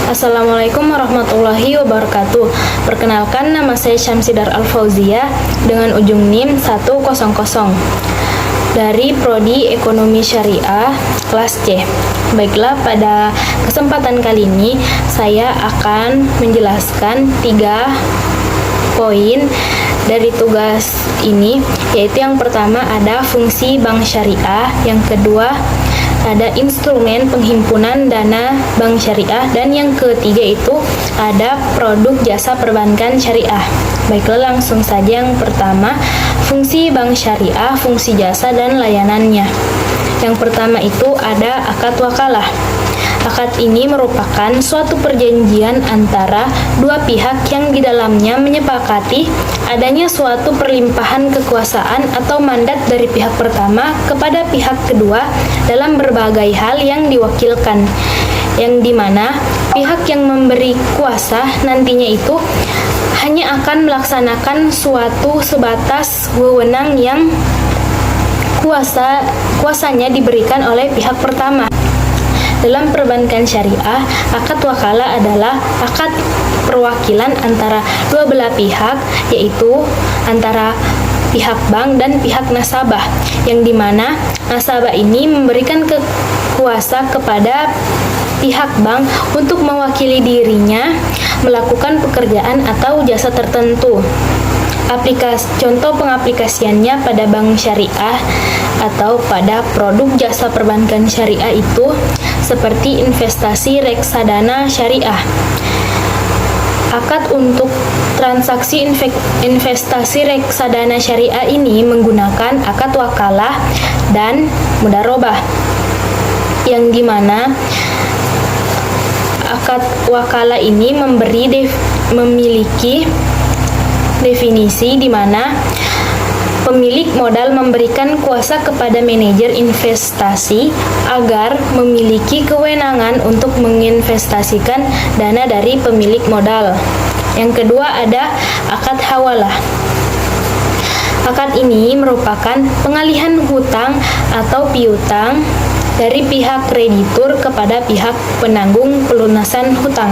Assalamualaikum warahmatullahi wabarakatuh. Perkenalkan, nama saya Syamsidar Al-Fauzia dengan ujung NIM 100 dari Prodi Ekonomi Syariah kelas C. Baiklah, pada kesempatan kali ini saya akan menjelaskan 3 poin dari tugas ini, yaitu yang pertama ada fungsi bank syariah, yang kedua ada instrumen penghimpunan dana bank syariah, dan yang ketiga itu ada produk jasa perbankan syariah. Baiklah, langsung saja. Yang pertama, fungsi bank syariah, fungsi jasa dan layanannya. Yang pertama itu ada akad wakalah. Akad ini merupakan suatu perjanjian antara dua pihak yang di dalamnya menyepakati adanya suatu perlimpahan kekuasaan atau mandat dari pihak pertama kepada pihak kedua dalam berbagai hal yang diwakilkan, yang dimana pihak yang memberi kuasa nantinya itu hanya akan melaksanakan suatu sebatas wewenang yang kuasanya diberikan oleh pihak pertama. Dalam perbankan syariah, akad wakalah adalah akad perwakilan antara dua belah pihak, yaitu antara pihak bank dan pihak nasabah, yang dimana nasabah ini memberikan kuasa kepada pihak bank untuk mewakili dirinya melakukan pekerjaan atau jasa tertentu. Contoh pengaplikasiannya pada bank syariah atau pada produk jasa perbankan syariah itu seperti investasi reksadana syariah. Akad untuk transaksi investasi reksadana syariah ini menggunakan akad wakalah dan mudharabah, yang dimana akad wakalah ini memiliki definisi di mana pemilik modal memberikan kuasa kepada manajer investasi agar memiliki kewenangan untuk menginvestasikan dana dari pemilik modal. Yang kedua ada akad hawalah. Akad ini merupakan pengalihan hutang atau piutang dari pihak kreditur kepada pihak penanggung pelunasan hutang.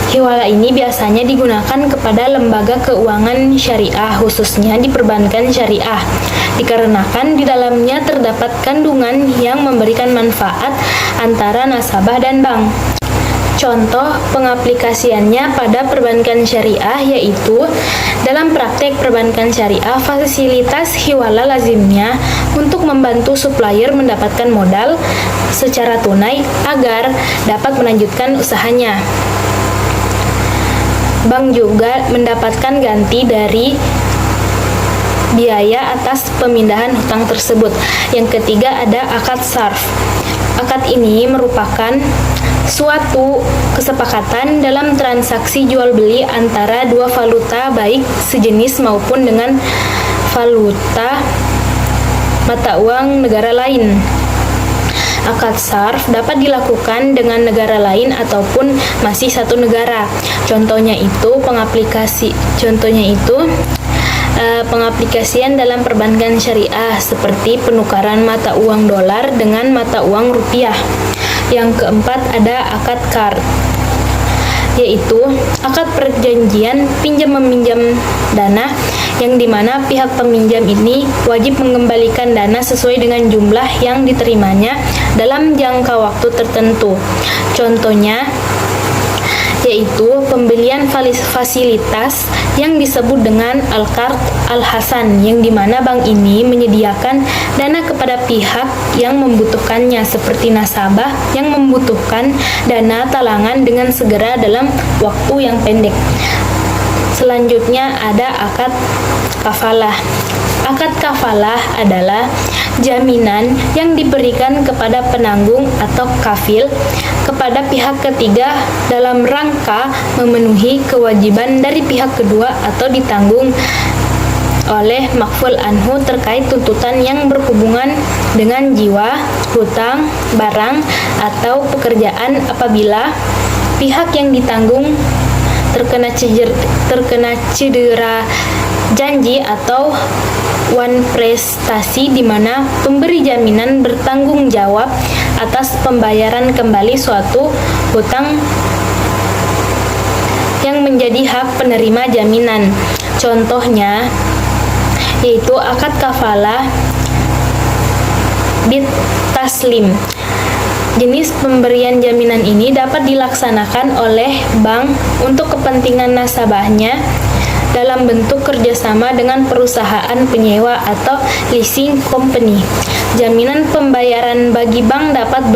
Hiwalah ini biasanya digunakan kepada lembaga keuangan syariah, khususnya di perbankan syariah, dikarenakan di dalamnya terdapat kandungan yang memberikan manfaat antara nasabah dan bank. Contoh pengaplikasiannya pada perbankan syariah yaitu dalam praktek perbankan syariah, fasilitas hiwala lazimnya untuk membantu supplier mendapatkan modal secara tunai agar dapat melanjutkan usahanya. Bank juga mendapatkan ganti dari biaya atas pemindahan hutang tersebut. Yang ketiga ada akad sarf. Akad ini merupakan suatu kesepakatan dalam transaksi jual beli antara dua valuta baik sejenis maupun dengan valuta mata uang negara lain. Akad sarf dapat dilakukan dengan negara lain ataupun masih satu negara. Contohnya itu pengaplikasian dalam perbankan syariah seperti penukaran mata uang dolar dengan mata uang rupiah. Yang keempat ada akad qard, yaitu akad perjanjian pinjam-meminjam dana, yang dimana pihak peminjam ini wajib mengembalikan dana sesuai dengan jumlah yang diterimanya dalam jangka waktu tertentu. Contohnya yaitu pembelian fasilitas yang disebut dengan Al-Qard Al-Hasan, yang dimana bank ini menyediakan dana kepada pihak yang membutuhkannya, seperti nasabah yang membutuhkan dana talangan dengan segera dalam waktu yang pendek. Selanjutnya ada akad kafalah. Akad kafalah adalah jaminan yang diberikan kepada penanggung atau kafil kepada pihak ketiga dalam rangka memenuhi kewajiban dari pihak kedua atau ditanggung oleh makful anhu terkait tuntutan yang berhubungan dengan jiwa, hutang, barang, atau pekerjaan apabila pihak yang ditanggung terkena cedera janji atau wan prestasi, di mana pemberi jaminan bertanggung jawab atas pembayaran kembali suatu hutang menjadi hak penerima jaminan. Contohnya yaitu akad kafalah bit taslim. Jenis pemberian jaminan ini dapat dilaksanakan oleh bank untuk kepentingan nasabahnya dalam bentuk kerjasama dengan perusahaan penyewa atau leasing company. Jaminan pembayaran bagi bank dapat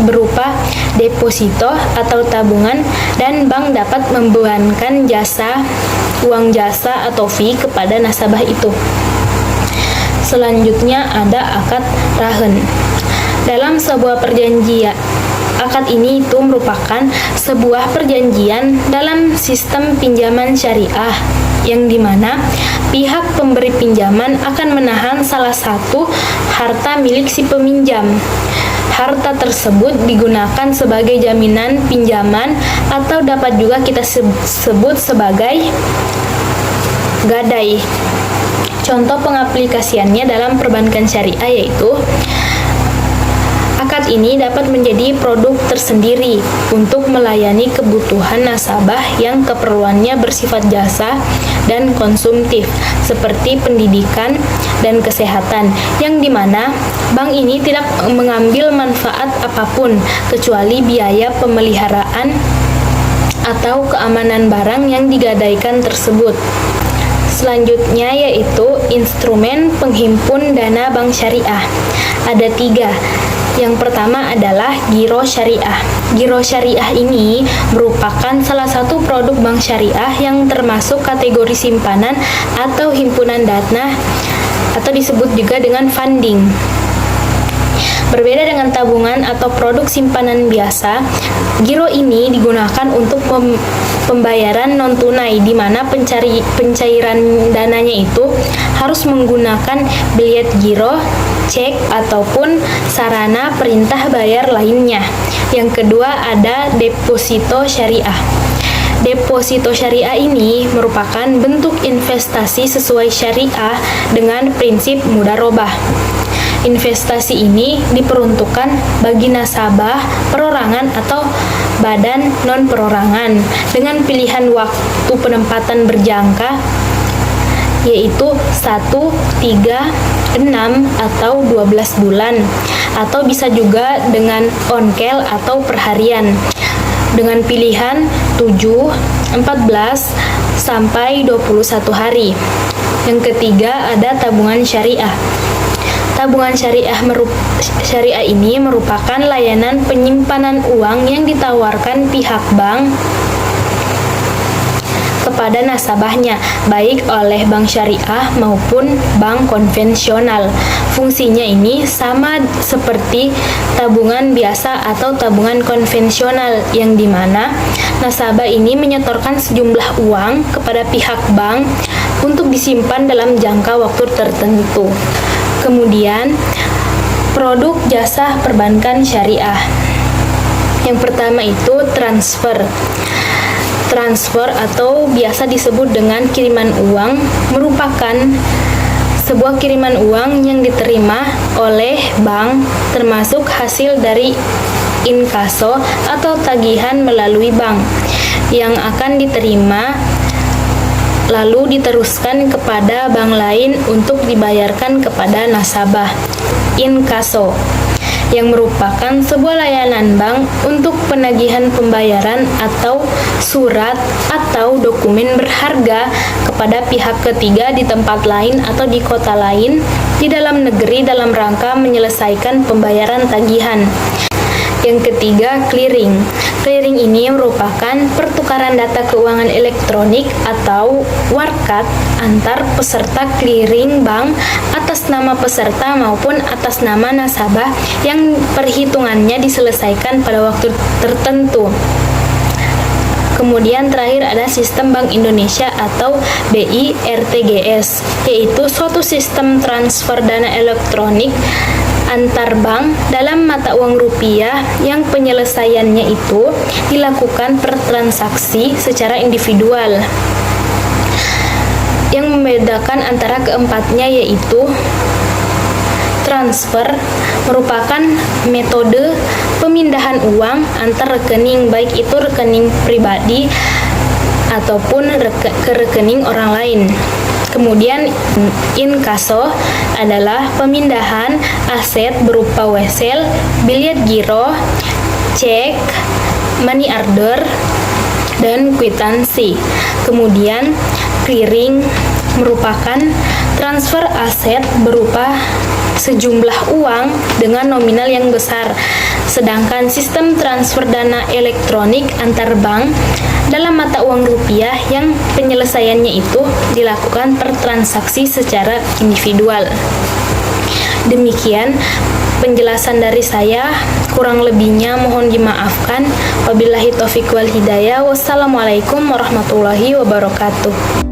berupa deposito atau tabungan, dan bank dapat membebankan uang jasa atau fee kepada nasabah itu. Selanjutnya ada akad rahn. Dalam sebuah perjanjian, akad ini itu merupakan sebuah perjanjian dalam sistem pinjaman syariah yang dimana pihak pemberi pinjaman akan menahan salah satu harta milik si peminjam. Harta tersebut digunakan sebagai jaminan pinjaman atau dapat juga kita sebut sebagai gadai. Contoh pengaplikasiannya dalam perbankan syariah yaitu akad ini dapat menjadi produk tersendiri untuk melayani kebutuhan nasabah yang keperluannya bersifat jasa dan konsumtif, seperti pendidikan dan kesehatan, yang dimana bank ini tidak mengambil manfaat apapun kecuali biaya pemeliharaan atau keamanan barang yang digadaikan tersebut. Selanjutnya yaitu instrumen penghimpun dana bank syariah. Ada 3. Yang pertama adalah giro syariah. Giro syariah ini merupakan salah satu produk bank syariah yang termasuk kategori simpanan atau himpunan dana, atau disebut juga dengan funding. Berbeda dengan tabungan atau produk simpanan biasa, giro ini digunakan untuk pembayaran non-tunai, di mana pencairan dananya itu harus menggunakan bilet giro, cek, ataupun sarana perintah bayar lainnya. Yang kedua ada deposito syariah. Deposito syariah ini merupakan bentuk investasi sesuai syariah dengan prinsip mudharabah. Investasi ini diperuntukkan bagi nasabah perorangan atau badan non-perorangan dengan pilihan waktu penempatan berjangka yaitu 1, 3, 6, atau 12 bulan, atau bisa juga dengan onkel atau perharian dengan pilihan 7, 14, sampai 21 hari. Yang ketiga ada tabungan syariah. Tabungan syariah ini merupakan layanan penyimpanan uang yang ditawarkan pihak bank kepada nasabahnya, baik oleh bank syariah maupun bank konvensional. Fungsinya ini sama seperti tabungan biasa atau tabungan konvensional, yang dimana nasabah ini menyetorkan sejumlah uang kepada pihak bank untuk disimpan dalam jangka waktu tertentu. Kemudian, produk jasa perbankan syariah. Yang pertama itu transfer. Transfer atau biasa disebut dengan kiriman uang merupakan sebuah kiriman uang yang diterima oleh bank, termasuk hasil dari inkaso atau tagihan melalui bank yang akan diterima lalu diteruskan kepada bank lain untuk dibayarkan kepada nasabah. Inkaso yang merupakan sebuah layanan bank untuk penagihan pembayaran atau surat atau dokumen berharga kepada pihak ketiga di tempat lain atau di kota lain di dalam negeri dalam rangka menyelesaikan pembayaran tagihan. Yang ketiga, clearing. Clearing ini merupakan pertukaran data keuangan elektronik atau warkat antar peserta clearing bank atas nama peserta maupun atas nama nasabah yang perhitungannya diselesaikan pada waktu tertentu. Kemudian terakhir ada sistem Bank Indonesia atau BI RTGS, yaitu suatu sistem transfer dana elektronik antar bank dalam mata uang rupiah yang penyelesaiannya itu dilakukan per transaksi secara individual. Yang membedakan antara keempatnya yaitu transfer merupakan metode pemindahan uang antar rekening, baik itu rekening pribadi ataupun ke rekening orang lain. Kemudian inkaso adalah pemindahan aset berupa wesel, biliet giro, cek, money order, dan kwitansi. Kemudian clearing merupakan transfer aset berupa sejumlah uang dengan nominal yang besar. Sedangkan sistem transfer dana elektronik antar bank dalam mata uang rupiah yang penyelesaiannya itu dilakukan per transaksi secara individual. Demikian penjelasan dari saya, kurang lebihnya mohon dimaafkan. Wabillahi taufiq wal hidayah. Wassalamualaikum warahmatullahi wabarakatuh.